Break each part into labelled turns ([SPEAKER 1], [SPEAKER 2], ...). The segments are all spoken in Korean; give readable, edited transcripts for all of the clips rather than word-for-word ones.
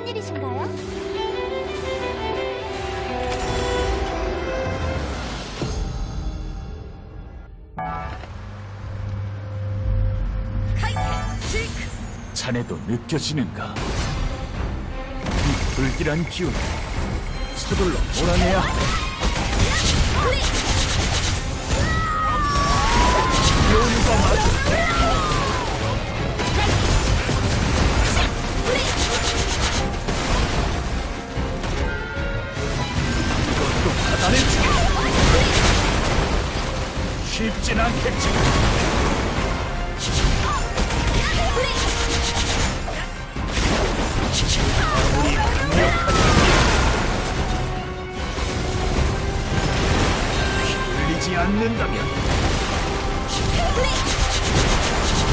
[SPEAKER 1] 무슨 일이신가요?
[SPEAKER 2] 자네도 느껴지는가? 이 불길한 기운 서둘러 몰아내야 해. 요리가 맞아. 이것도 받아내주게. 쉽진 않겠지. 아무리 강력하지 흘리지 않는다면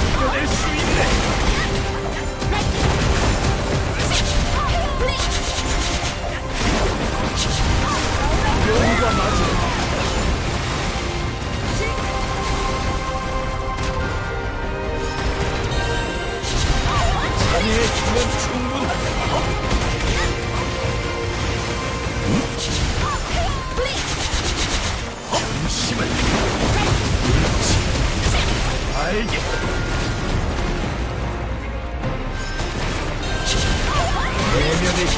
[SPEAKER 2] 이겨낼 수 있네. 용과 맞으라. 자네의 힘은 충분하다. 중심을 잃지. 알겠다. 내면의 힘.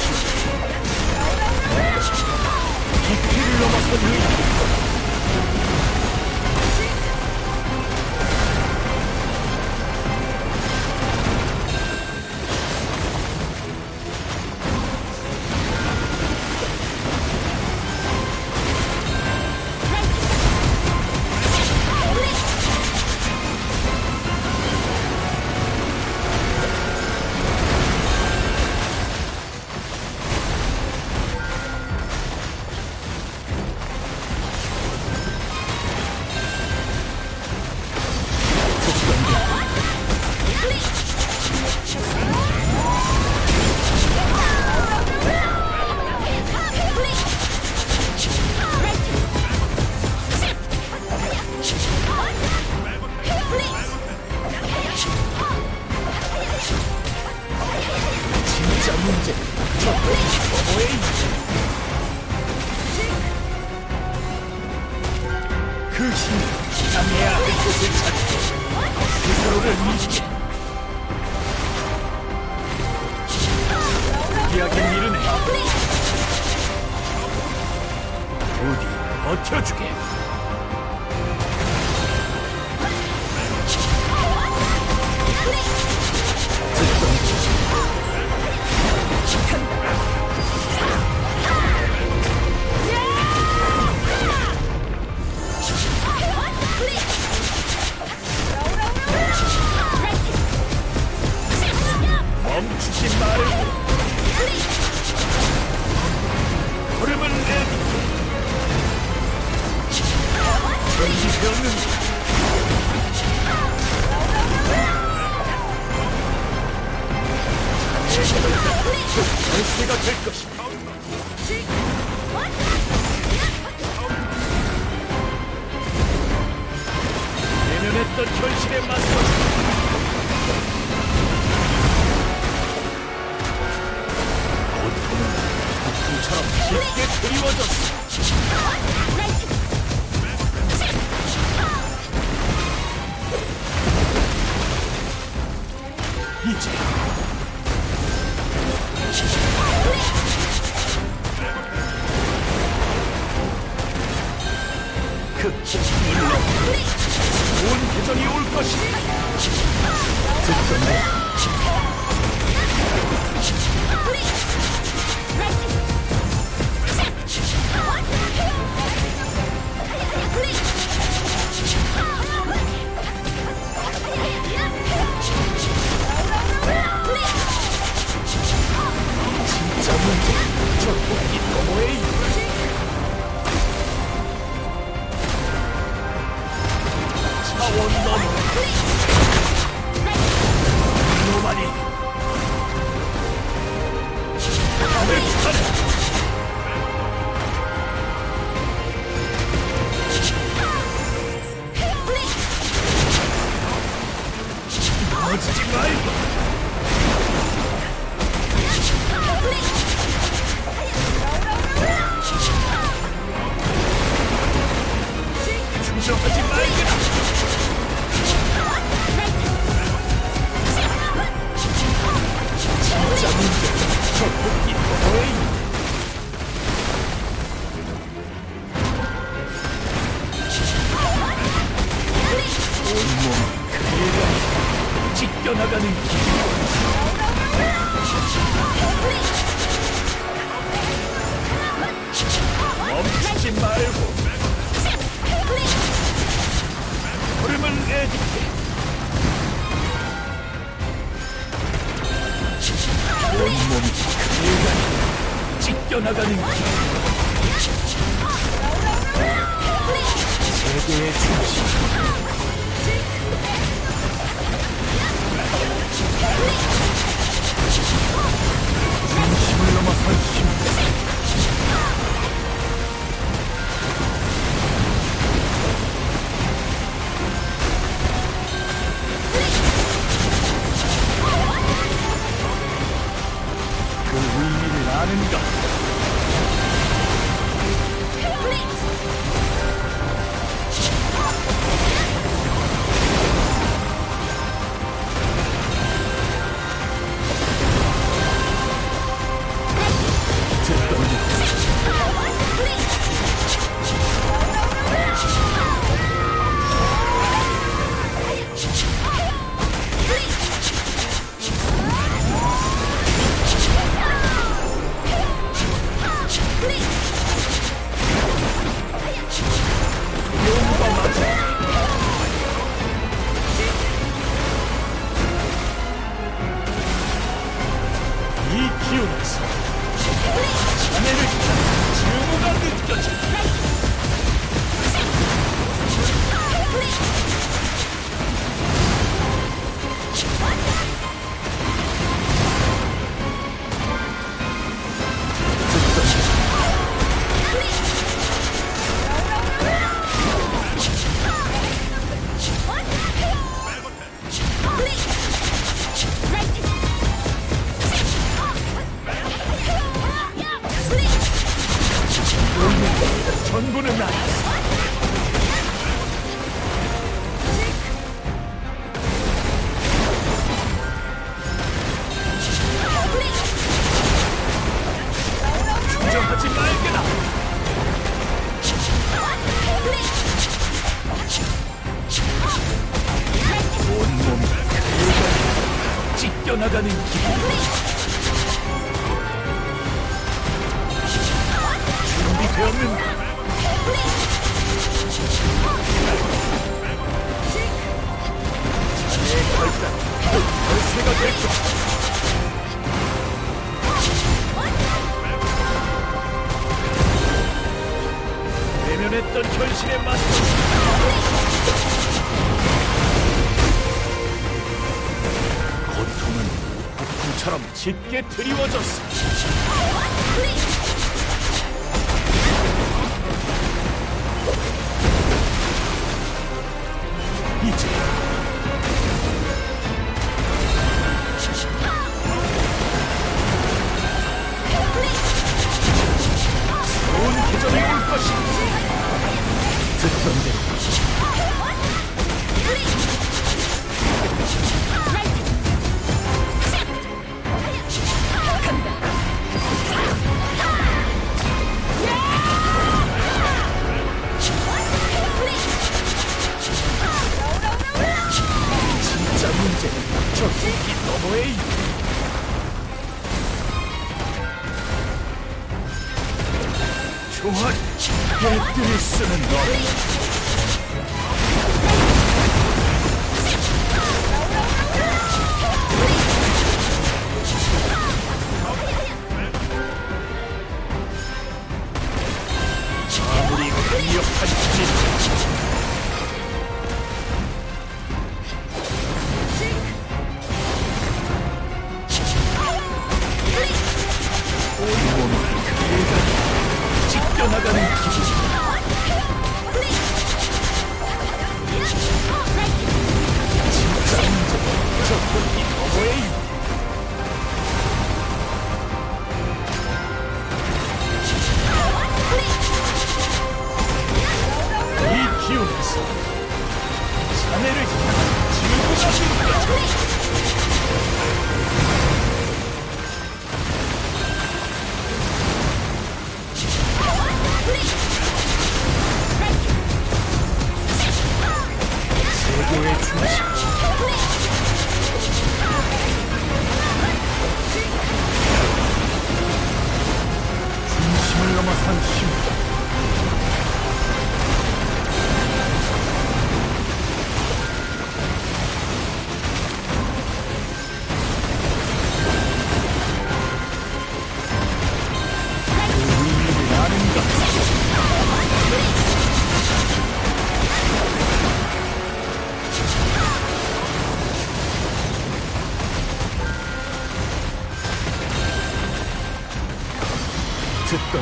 [SPEAKER 2] 깊이를 넘어서 는 진짜 문제는 저 너머에 있지. 그 힘이 지상해야 할 곳을 찾고 스스로를 믿게. 이야기 미루네. 부디 버텨주게. 멈추지 말고 흐름을 내기. 정지되었는가? 열쇠가 될 것이다. 내면했던 현실에 맞서 고통은 폭풍처럼 쉽게 드리워졌어. 이제 그 힘을 내 좋은 계절이 올 것이다. 듣던데. 진짜 문제 저 토끼 너머에 있지. 차원 넘어 노마리 대간이 찢겨나가는 길. 세계의 중심. 중심을 넘어선 힘. 그 의미를 아는가? 이 기운에서 자네를 향한 증오가 느껴진다. 전부는 나였어. 주저하지 말게나. 온몸이 그가 찢겨나가는 길. 준비되었는가? 자네의 결단 결세가 될 거야. 외면했던 현실에 맞서 고통은 폭풍처럼 짙게 드리워졌어. 이제 새로운 계절이 올 것이다. 듣던 대로 진짜 문제는 저 새끼 너머에 있다. 조화를 깨뜨릴 수는 없다. 아무리 강력한 힘이 온몸이 그가 찢겨나가는 길. 진짜 문제는 저 토끼 너머에 있다. 이 기운에서 자네를 향한 증오가 느껴져. 듣던 대로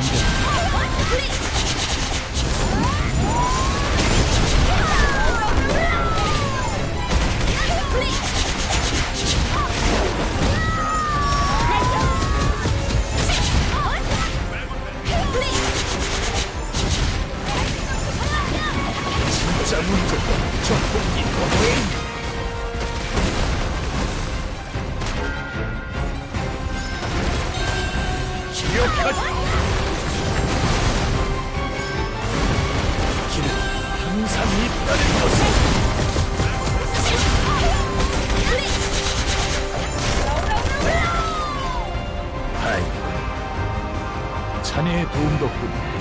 [SPEAKER 2] 진짜 문제는 저 공기 너머에 있는 기억하지! 길은 항상 있다는 것을! 아이고, 자네의 도움 덕분에